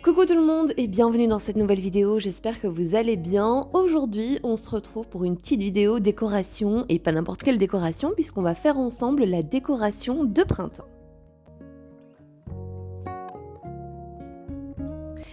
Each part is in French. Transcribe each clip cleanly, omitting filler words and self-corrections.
Coucou tout le monde et bienvenue dans cette nouvelle vidéo, j'espère que vous allez bien. Aujourd'hui, on se retrouve pour une petite vidéo décoration et pas n'importe quelle décoration puisqu'on va faire ensemble la décoration de printemps.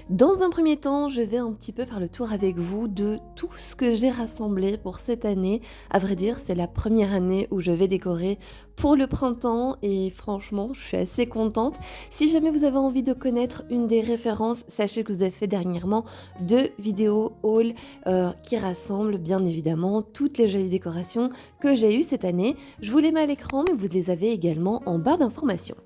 Dans un premier temps, je vais un petit peu faire le tour avec vous de tout ce que j'ai rassemblé pour cette année. À vrai dire, c'est la première année où je vais décorer pour le printemps et franchement, je suis assez contente. Si jamais vous avez envie de connaître une des références, sachez que je vous ai fait dernièrement 2 vidéos haul qui rassemblent bien évidemment toutes les jolies décorations que j'ai eues cette année. Je vous les mets à l'écran, mais vous les avez également en barre d'informations.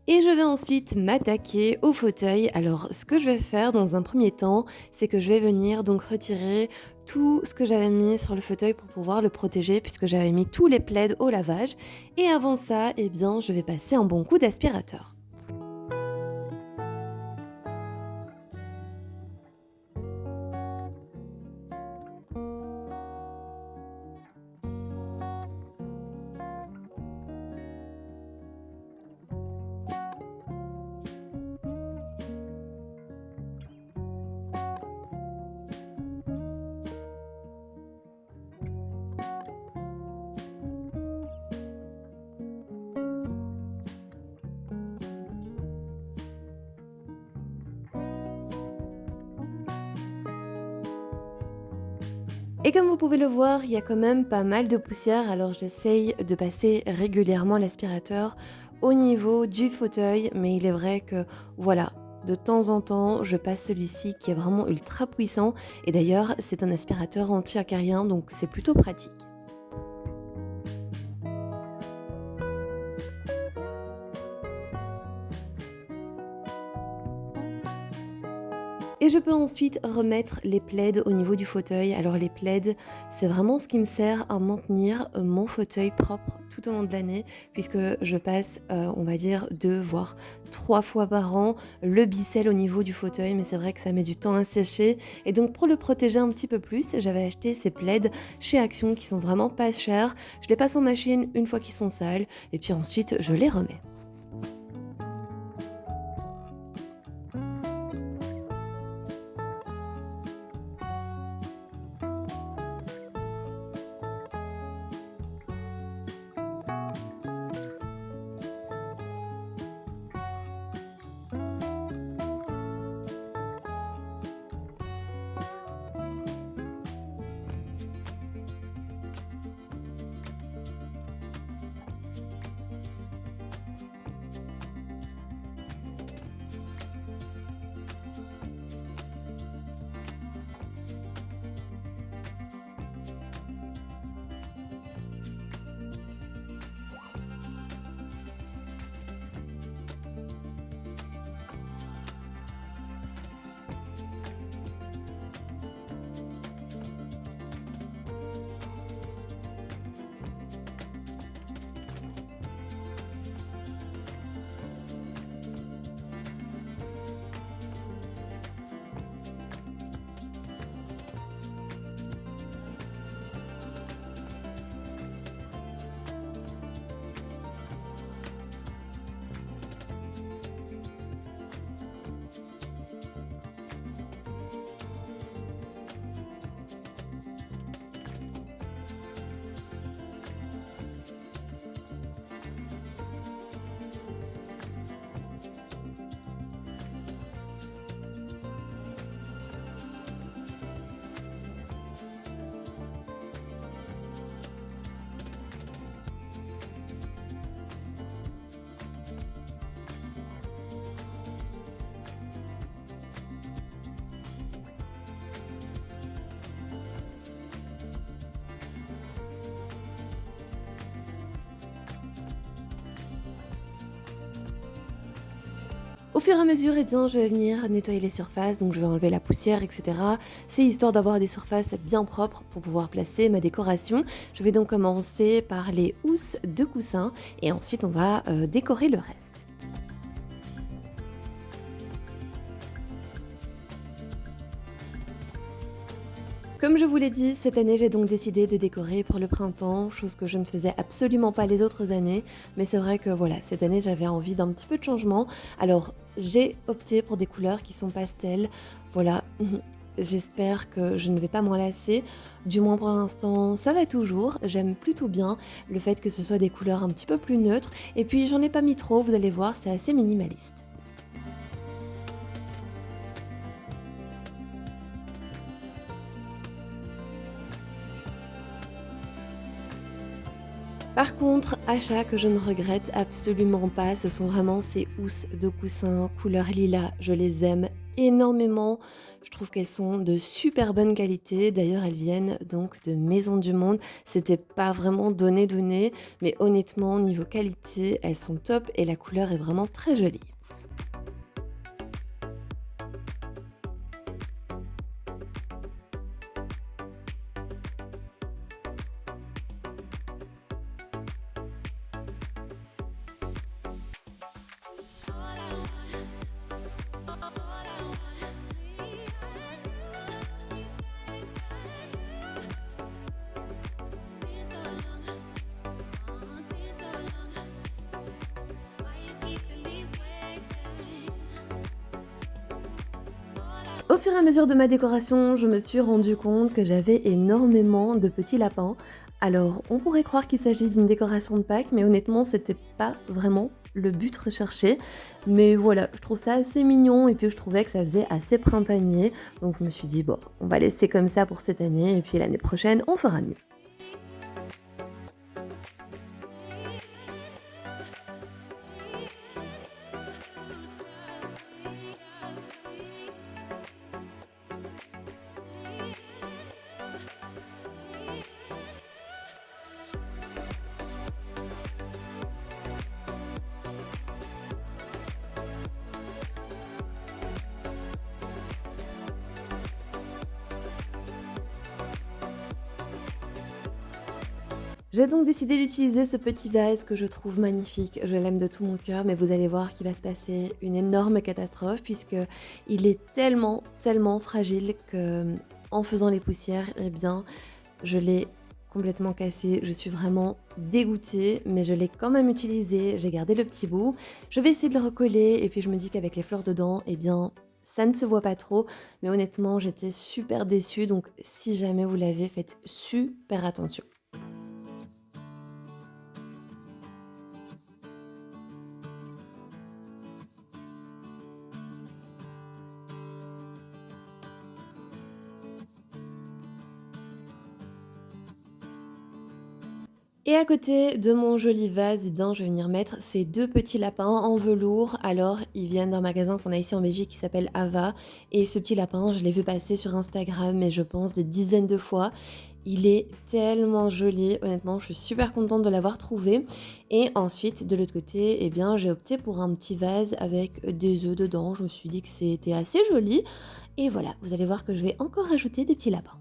Et je vais ensuite m'attaquer au fauteuil. Alors ce que je vais faire dans un premier temps, c'est que je vais venir donc retirer tout ce que j'avais mis sur le fauteuil pour pouvoir le protéger puisque j'avais mis tous les plaids au lavage. Et avant ça, eh bien, je vais passer un bon coup d'aspirateur. Et comme vous pouvez le voir, il y a quand même pas mal de poussière, alors j'essaye de passer régulièrement l'aspirateur au niveau du fauteuil, mais il est vrai que voilà, de temps en temps, je passe celui-ci qui est vraiment ultra puissant, et d'ailleurs c'est un aspirateur anti-acarien, donc c'est plutôt pratique. Et je peux ensuite remettre les plaids au niveau du fauteuil. Alors les plaids, c'est vraiment ce qui me sert à maintenir mon fauteuil propre tout au long de l'année, puisque je passe, on va dire, 2 voire 3 fois par an le bissel au niveau du fauteuil, mais c'est vrai que ça met du temps à sécher. Et donc pour le protéger un petit peu plus, j'avais acheté ces plaids chez Action qui sont vraiment pas chers. Je les passe en machine une fois qu'ils sont sales, et puis ensuite je les remets. Au fur et à mesure, eh bien, je vais venir nettoyer les surfaces, donc je vais enlever la poussière, etc. C'est histoire d'avoir des surfaces bien propres pour pouvoir placer ma décoration. Je vais donc commencer par les housses de coussin et ensuite on va décorer le reste. Comme je vous l'ai dit, cette année j'ai donc décidé de décorer pour le printemps, chose que je ne faisais absolument pas les autres années, mais c'est vrai que voilà, cette année j'avais envie d'un petit peu de changement. Alors j'ai opté pour des couleurs qui sont pastel, voilà. J'espère que je ne vais pas m'en lasser, du moins pour l'instant ça va toujours, j'aime plutôt bien le fait que ce soit des couleurs un petit peu plus neutres, et puis j'en ai pas mis trop, vous allez voir, c'est assez minimaliste. Par contre, achat que je ne regrette absolument pas, ce sont vraiment ces housses de coussin couleur lilas. Je les aime énormément. Je trouve qu'elles sont de super bonne qualité. D'ailleurs, elles viennent donc de Maison du Monde. C'était pas vraiment donné, mais honnêtement, niveau qualité, elles sont top et la couleur est vraiment très jolie. Au fur et à mesure de ma décoration, je me suis rendu compte que j'avais énormément de petits lapins. Alors, on pourrait croire qu'il s'agit d'une décoration de Pâques, mais honnêtement, c'était pas vraiment le but recherché. Mais voilà, je trouve ça assez mignon et puis je trouvais que ça faisait assez printanier. Donc je me suis dit, bon, on va laisser comme ça pour cette année et puis l'année prochaine, on fera mieux. J'ai donc décidé d'utiliser ce petit vase que je trouve magnifique, je l'aime de tout mon cœur, mais vous allez voir qu'il va se passer une énorme catastrophe puisque il est tellement fragile que en faisant les poussières, eh bien, je l'ai complètement cassé. Je suis vraiment dégoûtée, mais je l'ai quand même utilisé, j'ai gardé le petit bout. Je vais essayer de le recoller et puis je me dis qu'avec les fleurs dedans, eh bien, ça ne se voit pas trop, mais honnêtement, j'étais super déçue, donc si jamais vous l'avez, faites super attention. Et à côté de mon joli vase, eh bien, je vais venir mettre ces 2 petits lapins en velours. Alors, ils viennent d'un magasin qu'on a ici en Belgique qui s'appelle Ava et ce petit lapin, je l'ai vu passer sur Instagram, mais je pense des dizaines de fois. Il est tellement joli, honnêtement, je suis super contente de l'avoir trouvé. Et ensuite, de l'autre côté, eh bien, j'ai opté pour un petit vase avec des œufs dedans. Je me suis dit que c'était assez joli et voilà, vous allez voir que je vais encore rajouter des petits lapins.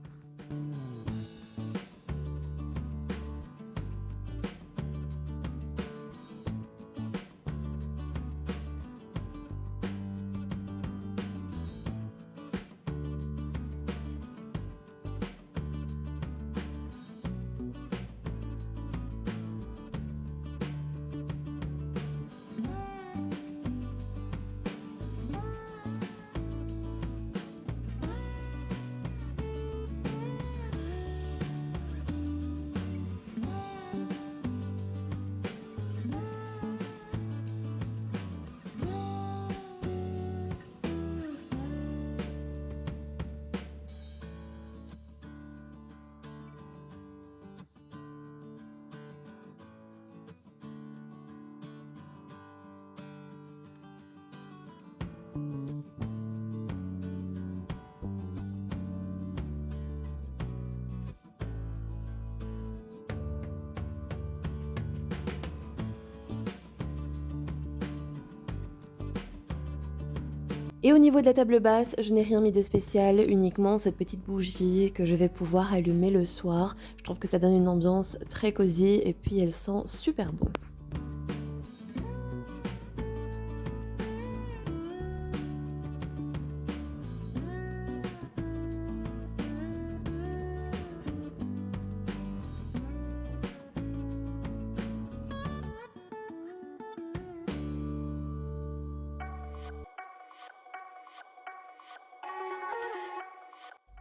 Et au niveau de la table basse, je n'ai rien mis de spécial, uniquement cette petite bougie que je vais pouvoir allumer le soir. Je trouve que ça donne une ambiance très cosy et puis elle sent super bon.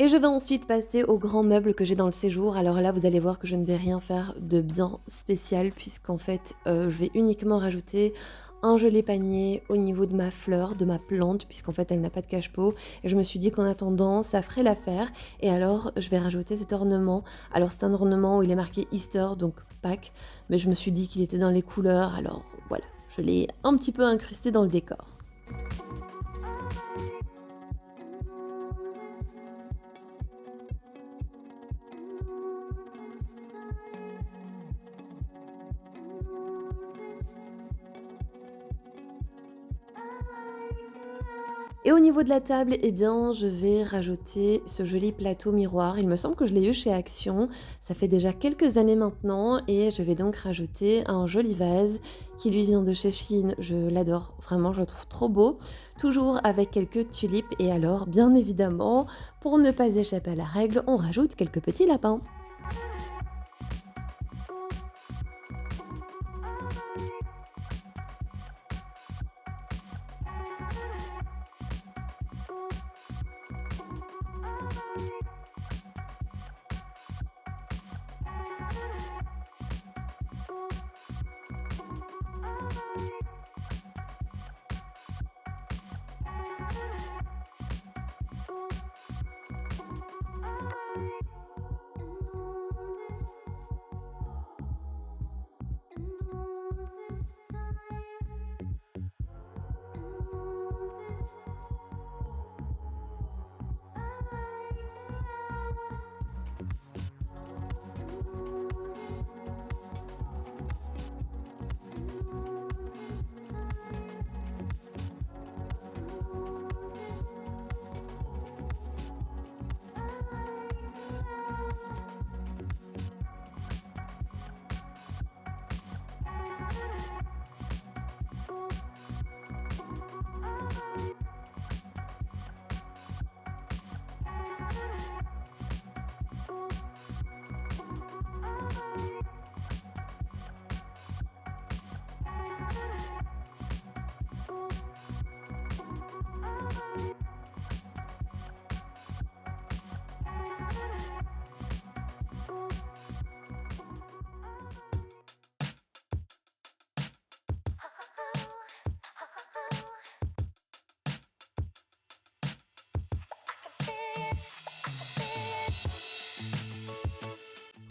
Et je vais ensuite passer aux grands meubles que j'ai dans le séjour. Alors là, vous allez voir que je ne vais rien faire de bien spécial puisqu'en fait, je vais uniquement rajouter un joli panier au niveau de ma fleur, de ma plante, puisqu'en fait elle n'a pas de cache-pot. Et je me suis dit qu'en attendant, ça ferait l'affaire. Et alors, je vais rajouter cet ornement. Alors c'est un ornement où il est marqué Easter, donc Pâques. Mais je me suis dit qu'il était dans les couleurs, alors voilà, je l'ai un petit peu incrusté dans le décor. Et au niveau de la table, eh bien, je vais rajouter ce joli plateau miroir. Il me semble que je l'ai eu chez Action. Ça fait déjà quelques années maintenant et je vais donc rajouter un joli vase qui lui vient de chez Shein. Je l'adore, vraiment, je le trouve trop beau. Toujours avec quelques tulipes et alors, bien évidemment, pour ne pas échapper à la règle, on rajoute quelques petits lapins.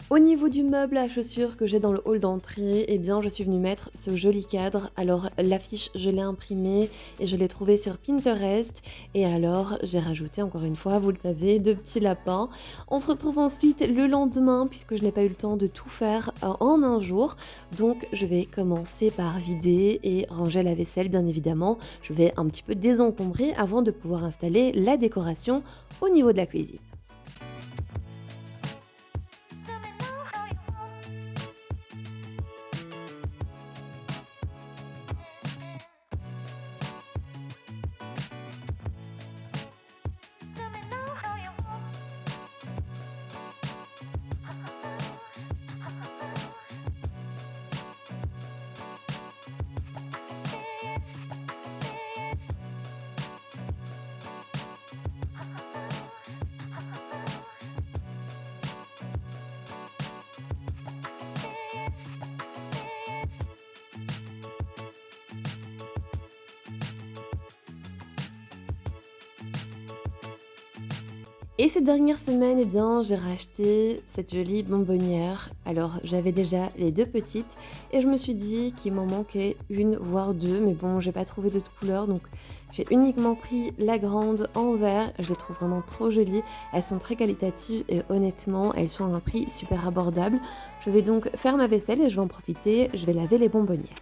Au niveau du meuble à chaussures que j'ai dans le hall d'entrée, eh bien je suis venue mettre ce joli cadre. Alors l'affiche je l'ai imprimée et je l'ai trouvée sur Pinterest. Et alors j'ai rajouté encore une fois, vous le savez, deux petits lapins. On se retrouve ensuite le lendemain puisque je n'ai pas eu le temps de tout faire en un jour. Donc je vais commencer par vider et ranger la vaisselle bien évidemment. Je vais un petit peu désencombrer avant de pouvoir installer la décoration au niveau de la cuisine. Et ces dernières semaines, eh bien, j'ai racheté cette jolie bonbonnière. Alors, j'avais déjà les deux petites et je me suis dit qu'il m'en manquait une, voire deux. Mais bon, j'ai pas trouvé d'autres couleurs, donc j'ai uniquement pris la grande en vert. Je les trouve vraiment trop jolies. Elles sont très qualitatives et honnêtement, elles sont à un prix super abordable. Je vais donc faire ma vaisselle et je vais en profiter. Je vais laver les bonbonnières.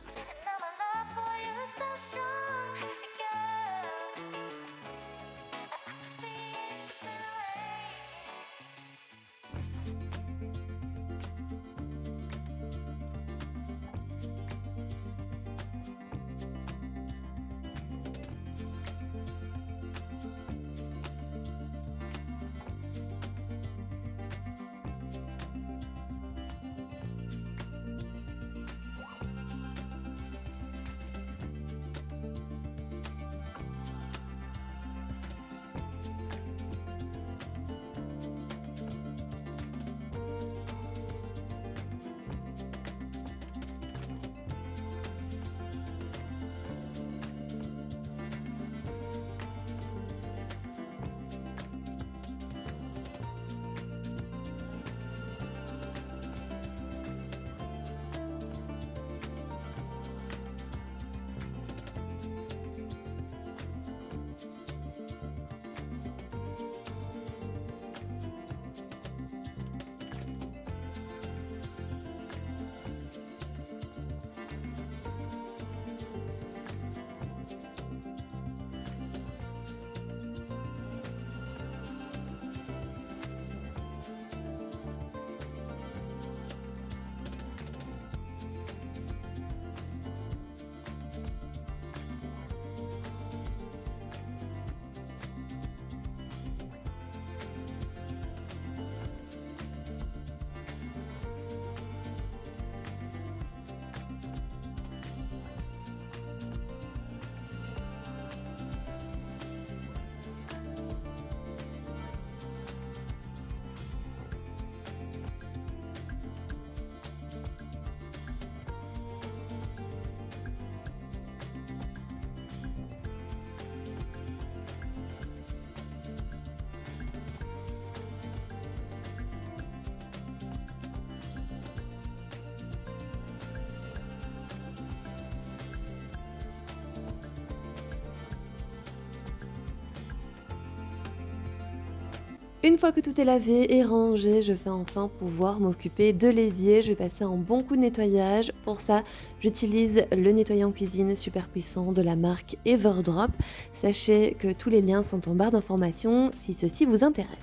Une fois que tout est lavé et rangé, je vais enfin pouvoir m'occuper de l'évier. Je vais passer un bon coup de nettoyage. Pour ça, j'utilise le nettoyant cuisine super puissant de la marque Everdrop. Sachez que tous les liens sont en barre d'informations si ceci vous intéresse.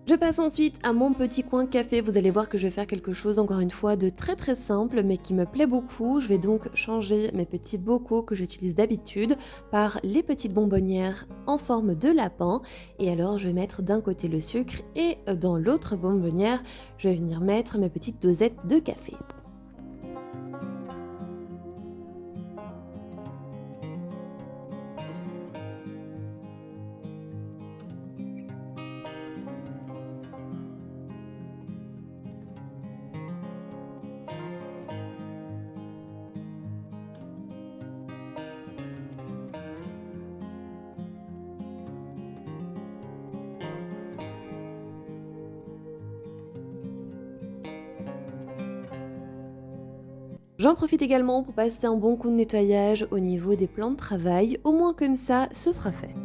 Je passe ensuite à mon petit coin café. Vous allez voir que je vais faire quelque chose encore une fois de très très simple mais qui me plaît beaucoup. Je vais donc changer mes petits bocaux que j'utilise d'habitude par les petites bonbonnières en forme de lapin. Et alors je vais mettre d'un côté le sucre et dans l'autre bonbonnière, je vais venir mettre mes petites dosettes de café. J'en profite également pour passer un bon coup de nettoyage au niveau des plans de travail, au moins comme ça, ce sera fait.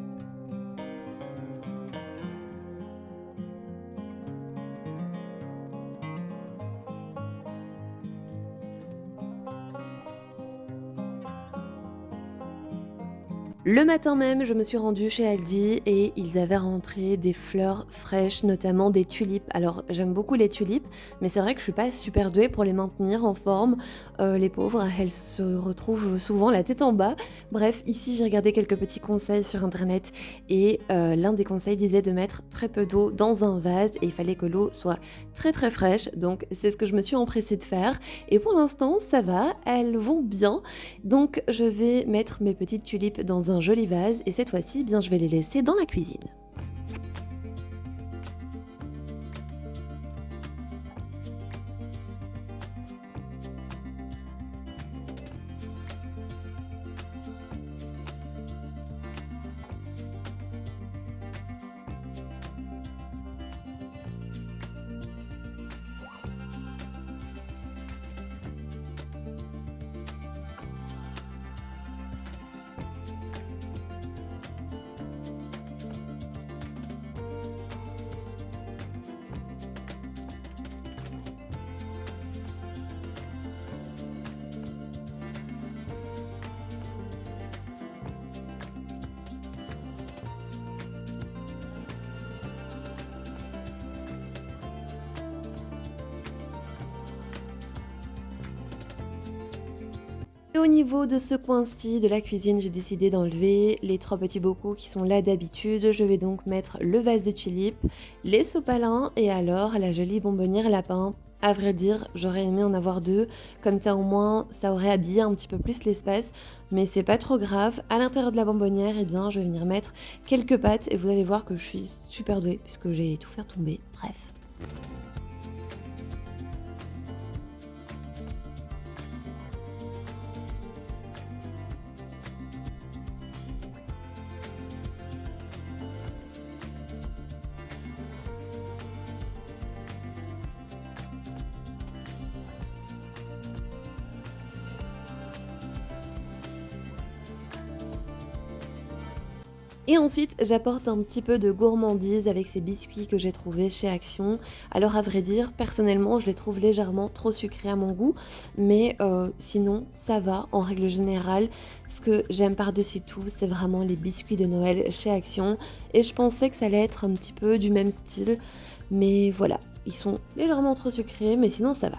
Le matin même, je me suis rendue chez Aldi et ils avaient rentré des fleurs fraîches, notamment des tulipes. Alors j'aime beaucoup les tulipes, mais c'est vrai que je suis pas super douée pour les maintenir en forme. Les pauvres, elles se retrouvent souvent la tête en bas. Bref, ici j'ai regardé quelques petits conseils sur internet et l'un des conseils disait de mettre très peu d'eau dans un vase et il fallait que l'eau soit très très fraîche. Donc c'est ce que je me suis empressée de faire et pour l'instant ça va, elles vont bien. Donc je vais mettre mes petites tulipes dans un joli vase et cette fois-ci, eh bien, je vais les laisser dans la cuisine. Et au niveau de ce coin-ci de la cuisine, j'ai décidé d'enlever les trois petits bocaux qui sont là d'habitude. Je vais donc mettre le vase de tulipes, les sopalins et alors la jolie bonbonnière lapin. À vrai dire, j'aurais aimé en avoir deux, comme ça au moins ça aurait habillé un petit peu plus l'espace, mais c'est pas trop grave. À l'intérieur de la bonbonnière, eh bien, je vais venir mettre quelques pâtes et vous allez voir que je suis super douée puisque j'ai tout fait tomber. Bref. Et ensuite, j'apporte un petit peu de gourmandise avec ces biscuits que j'ai trouvés chez Action. Alors à vrai dire, personnellement, je les trouve légèrement trop sucrés à mon goût, mais sinon, ça va en règle générale. Ce que j'aime par-dessus tout, c'est vraiment les biscuits de Noël chez Action. Et je pensais que ça allait être un petit peu du même style, mais voilà. Ils sont légèrement trop sucrés, mais sinon ça va.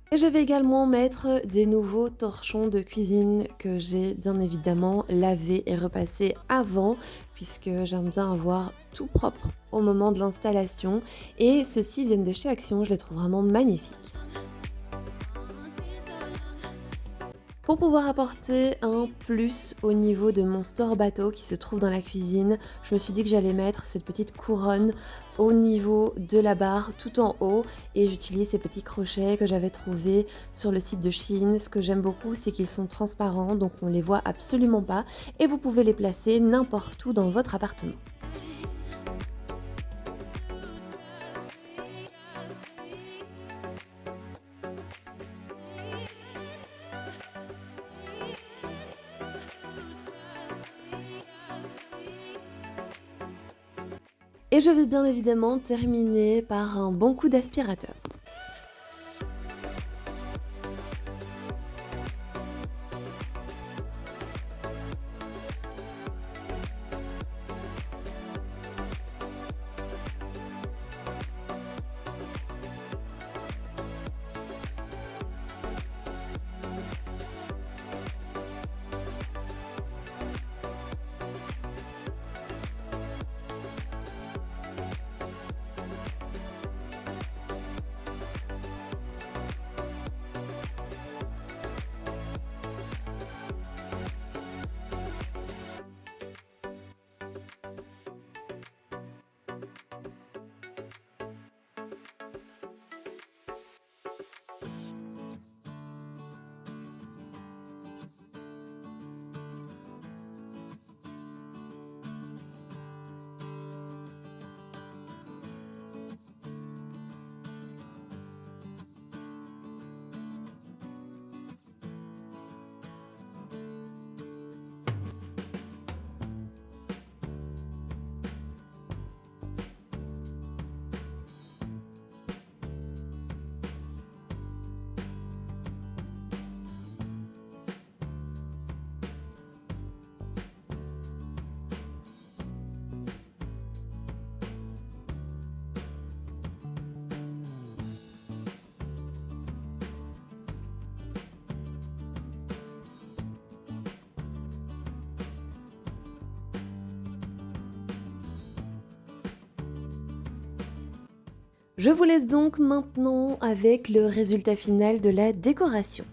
Et je vais également mettre des nouveaux torchons de cuisine que j'ai bien évidemment lavés et repassés avant, puisque j'aime bien avoir tout propre au moment de l'installation. Et ceux-ci viennent de chez Action, je les trouve vraiment magnifiques. Pour pouvoir apporter un plus au niveau de mon store bateau qui se trouve dans la cuisine, je me suis dit que j'allais mettre cette petite couronne au niveau de la barre tout en haut, et j'utilise ces petits crochets que j'avais trouvés sur le site de Shein. Ce que j'aime beaucoup, c'est qu'ils sont transparents, donc on les voit absolument pas, et vous pouvez les placer n'importe où dans votre appartement. Et je vais bien évidemment terminer par un bon coup d'aspirateur. Je vous laisse donc maintenant avec le résultat final de la décoration.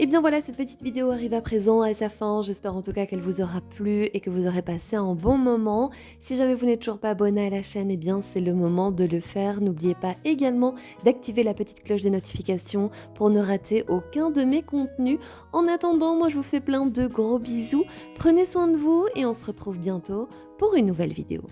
Et bien voilà, cette petite vidéo arrive à présent à sa fin. J'espère en tout cas qu'elle vous aura plu et que vous aurez passé un bon moment. Si jamais vous n'êtes toujours pas abonné à la chaîne, eh bien c'est le moment de le faire. N'oubliez pas également d'activer la petite cloche des notifications pour ne rater aucun de mes contenus. En attendant, moi je vous fais plein de gros bisous. Prenez soin de vous et on se retrouve bientôt pour une nouvelle vidéo.